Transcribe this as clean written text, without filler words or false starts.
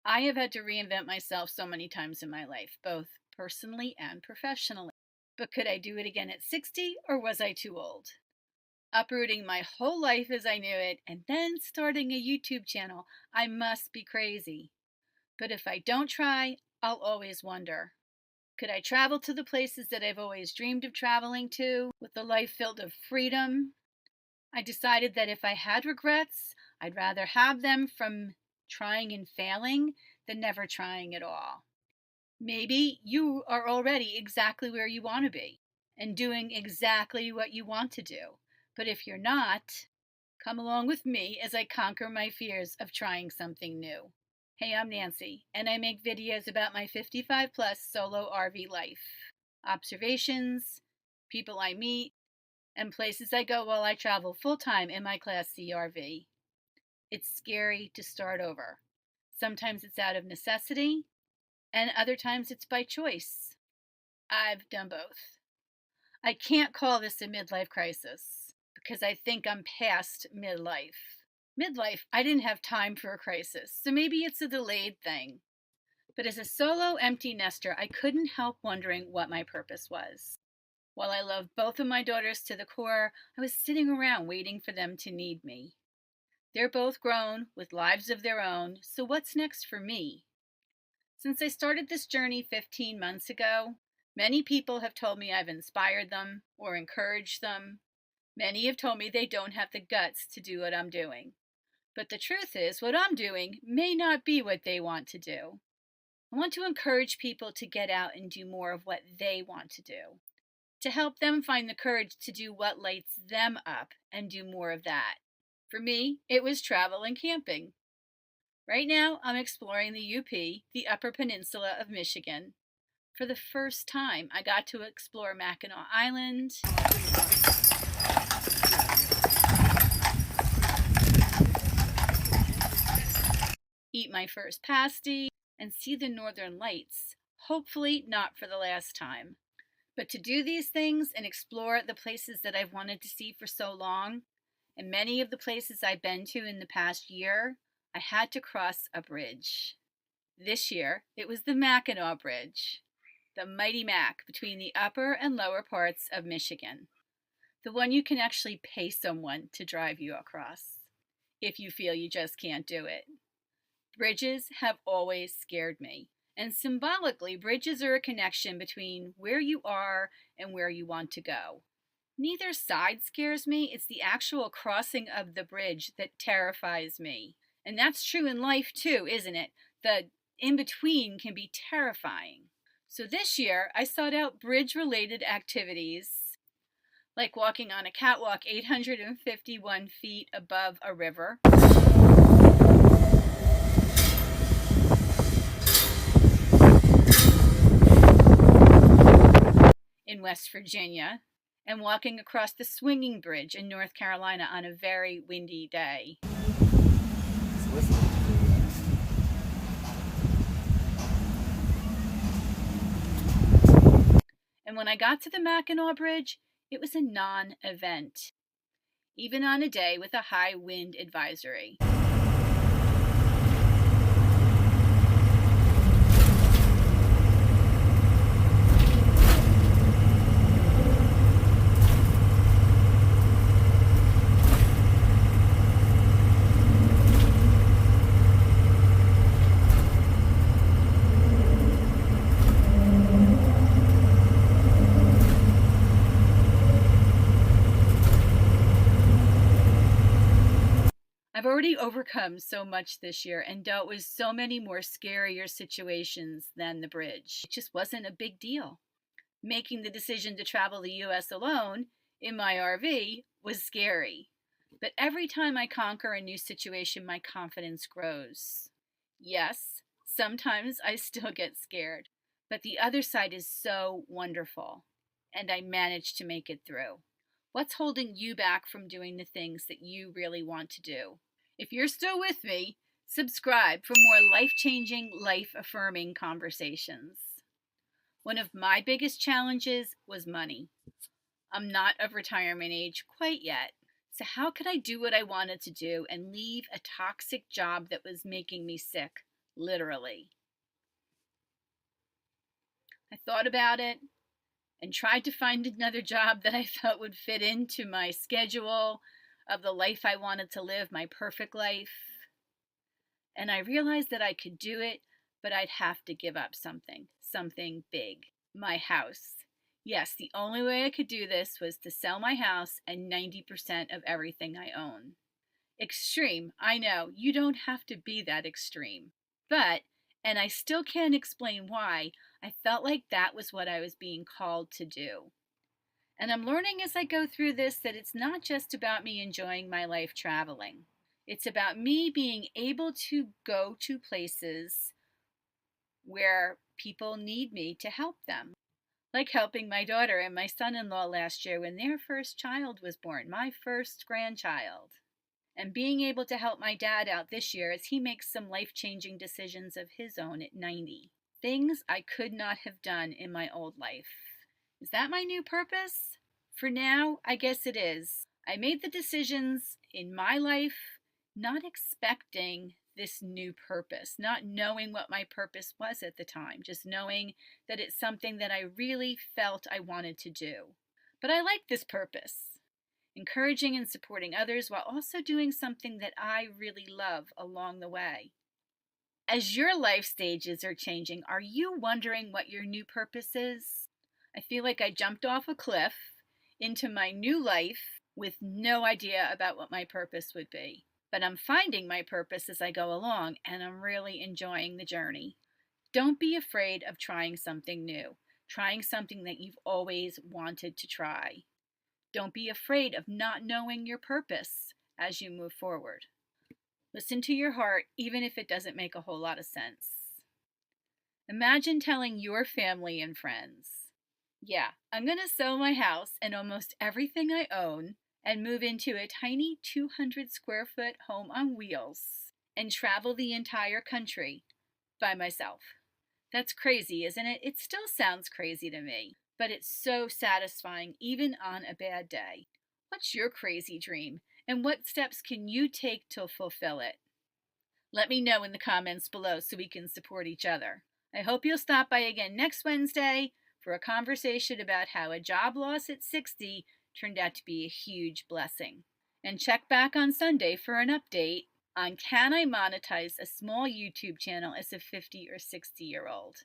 I have had to reinvent myself so many times in my life, both personally and professionally. But could I do it again at 60, or was I too old? Uprooting my whole life as I knew it and then starting a YouTube channel. I must be crazy. But if I don't try, I'll always wonder. Could I travel to the places that I've always dreamed of traveling to with a life filled of freedom? I decided that if I had regrets, I'd rather have them from trying and failing than never trying at all. Maybe you are already exactly where you want to be and doing exactly what you want to do. But if you're not, come along with me as I conquer my fears of trying something new. Hey, I'm Nancy, and I make videos about my 55 plus solo RV life, observations, people I meet, and places I go while I travel full time in my Class C RV. It's scary to start over. Sometimes it's out of necessity, and other times it's by choice. I've done both. I can't call this a midlife crisis because I think I'm past midlife. Midlife, I didn't have time for a crisis, so maybe it's a delayed thing. But as a solo empty nester, I couldn't help wondering what my purpose was. While I love both of my daughters to the core, I was sitting around waiting for them to need me. They're both grown with lives of their own, so what's next for me? Since I started this journey 15 months ago, many people have told me I've inspired them or encouraged them. Many have told me they don't have the guts to do what I'm doing. But the truth is, what I'm doing may not be what they want to do. I want to encourage people to get out and do more of what they want to do, to help them find the courage to do what lights them up and do more of that. For me, it was travel and camping. Right now, I'm exploring the UP, the Upper Peninsula of Michigan. For the first time, I got to explore Mackinac Island, eat my first pasty, and see the northern lights, hopefully not for the last time. But to do these things and explore the places that I've wanted to see for so long, and many of the places I've been to in the past year, I had to cross a bridge. This year, it was the Mackinac Bridge, the mighty Mac between the upper and lower parts of Michigan. The one you can actually pay someone to drive you across, if you feel you just can't do it. Bridges have always scared me. And symbolically, bridges are a connection between where you are and where you want to go. Neither side scares me, it's the actual crossing of the bridge that terrifies me. And that's true in life too, isn't it? The in between can be terrifying. So this year, I sought out bridge related activities like walking on a catwalk 851 feet above a river, in West Virginia, and walking across the swinging bridge in North Carolina on a very windy day. And when I got to the Mackinac Bridge, it was a non-event, even on a day with a high wind advisory. I've already overcome so much this year and dealt with so many more scarier situations than the bridge. It just wasn't a big deal. Making the decision to travel the US alone in my RV was scary. But every time I conquer a new situation, my confidence grows. Yes, sometimes I still get scared, but the other side is so wonderful, and I managed to make it through. What's holding you back from doing the things that you really want to do? If you're still with me, subscribe for more life-changing, life-affirming conversations. One of my biggest challenges was money. I'm not of retirement age quite yet. So how could I do what I wanted to do and leave a toxic job that was making me sick literally. I thought about it and tried to find another job that I felt would fit into my schedule of the life I wanted to live, my perfect life. And I realized that I could do it, but I'd have to give up something big. My house. Yes, the only way I could do this was to sell my house and 90% of everything I own. Extreme, I know, you don't have to be that extreme. But, and I still can't explain why, I felt like that was what I was being called to do. And I'm learning as I go through this that it's not just about me enjoying my life traveling. It's about me being able to go to places where people need me to help them. Like helping my daughter and my son in law last year when their first child was born, my first grandchild. And being able to help my dad out this year as he makes some life changing decisions of his own at 90. Things I could not have done in my old life. Is that my new purpose? For now, I guess it is. I made the decisions in my life not expecting this new purpose, not knowing what my purpose was at the time, just knowing that it's something that I really felt I wanted to do. But I like this purpose, encouraging and supporting others while also doing something that I really love along the way. As your life stages are changing, are you wondering what your new purpose is? I feel like I jumped off a cliff into my new life with no idea about what my purpose would be. But I'm finding my purpose as I go along, and I'm really enjoying the journey. Don't be afraid of trying something new, trying something that you've always wanted to try. Don't be afraid of not knowing your purpose as you move forward. Listen to your heart, even if it doesn't make a whole lot of sense. Imagine telling your family and friends, yeah, I'm going to sell my house and almost everything I own and move into a tiny 200 square foot home on wheels and travel the entire country by myself. That's crazy, isn't it? It still sounds crazy to me, but it's so satisfying even on a bad day. What's your crazy dream, and what steps can you take to fulfill it? Let me know in the comments below so we can support each other. I hope you'll stop by again next Wednesday for a conversation about how a job loss at 60 turned out to be a huge blessing. And check back on Sunday for an update on can I monetize a small YouTube channel as a 50 or 60-year-old.